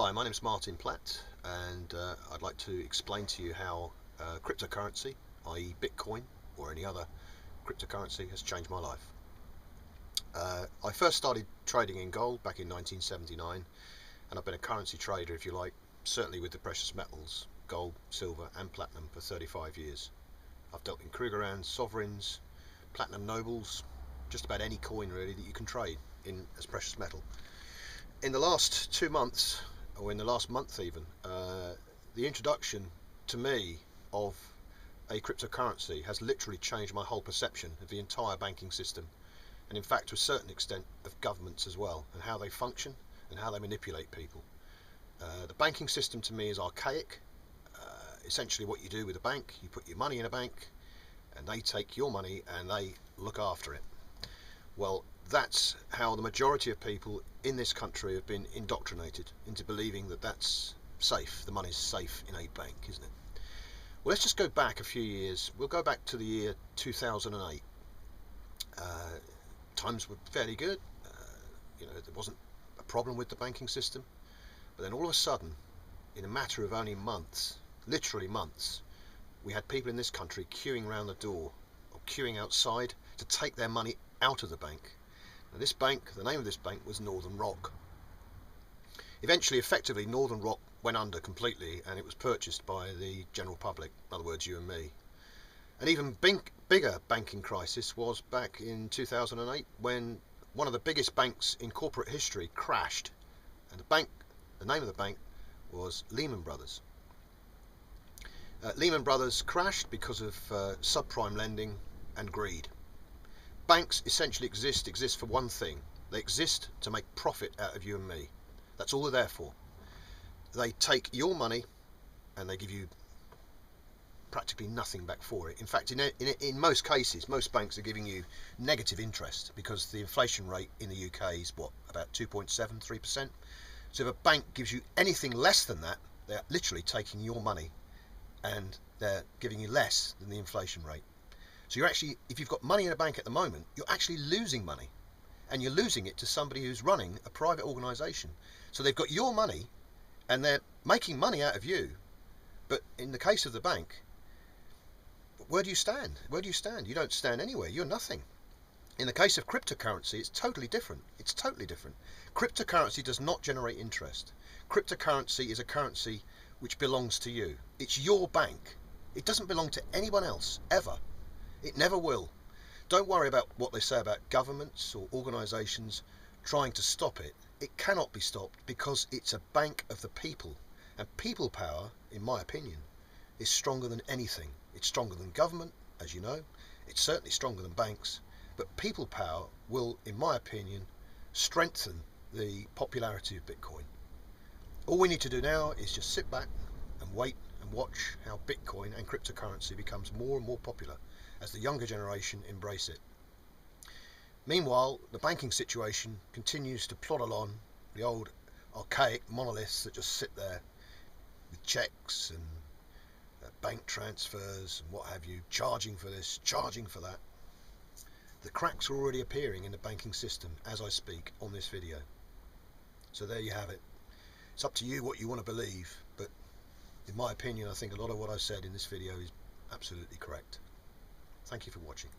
Hi, my name is Martin Platt, and I'd like to explain to you how cryptocurrency, i.e. Bitcoin or any other cryptocurrency, has changed my life. I first started trading in gold back in 1979, and I've been a currency trader, if you like, certainly with the precious metals, gold, silver and platinum, for 35 years. I've dealt in Krugerrands, sovereigns, platinum nobles, just about any coin really that you can trade in as precious metal. In the last 2 months, or in the last month even, the introduction to me of a cryptocurrency has literally changed my whole perception of the entire banking system, and in fact to a certain extent of governments as well, and how they function and how they manipulate people. The banking system to me is archaic. Essentially what you do with a bank, you put your money in a bank and they take your money and they look after it. Well, that's how the majority of people in this country have been indoctrinated into believing that that's safe. The money's safe in a bank, isn't it? Well, let's just go back a few years. We'll go back to the year 2008. Times were fairly good. There wasn't a problem with the banking system. But then all of a sudden, in a matter of only months, literally months, we had people in this country queuing around the door or queuing outside to take their money out of the bank. Now this bank, the name of this bank was Northern Rock. Eventually, effectively, Northern Rock went under completely and it was purchased by the general public, in other words, you and me. An even bigger banking crisis was back in 2008 when one of the biggest banks in corporate history crashed. And the name of the bank was Lehman Brothers. Lehman Brothers crashed because of subprime lending and greed. Banks essentially exist for one thing. They exist to make profit out of you and me. That's all they're there for. They take your money and they give you practically nothing back for it. In fact, in most cases, most banks are giving you negative interest because the inflation rate in the UK is about 2.73%. So if a bank gives you anything less than that, they're literally taking your money and they're giving you less than the inflation rate. So you're actually, if you've got money in a bank at the moment, you're actually losing money, and you're losing it to somebody who's running a private organisation. So they've got your money and they're making money out of you. But in the case of the bank, where do you stand? Where do you stand? You don't stand anywhere. You're nothing. In the case of cryptocurrency, it's totally different. It's totally different. Cryptocurrency does not generate interest. Cryptocurrency is a currency which belongs to you. It's your bank. It doesn't belong to anyone else, ever. It never will. Don't worry about what they say about governments or organisations trying to stop it. It cannot be stopped because it's a bank of the people. And people power, in my opinion, is stronger than anything. It's stronger than government, as you know. It's certainly stronger than banks. But people power will, in my opinion, strengthen the popularity of Bitcoin. All we need to do now is just sit back and wait and watch how Bitcoin and cryptocurrency becomes more and more popular as the younger generation embrace it. Meanwhile, the banking situation continues to plod along, the old archaic monoliths that just sit there with checks and bank transfers and what have you, charging for this, charging for that. The cracks are already appearing in the banking system as I speak on this video. So there you have it. It's up to you what you want to believe, but in my opinion, I think a lot of what I've said in this video is absolutely correct. Thank you for watching.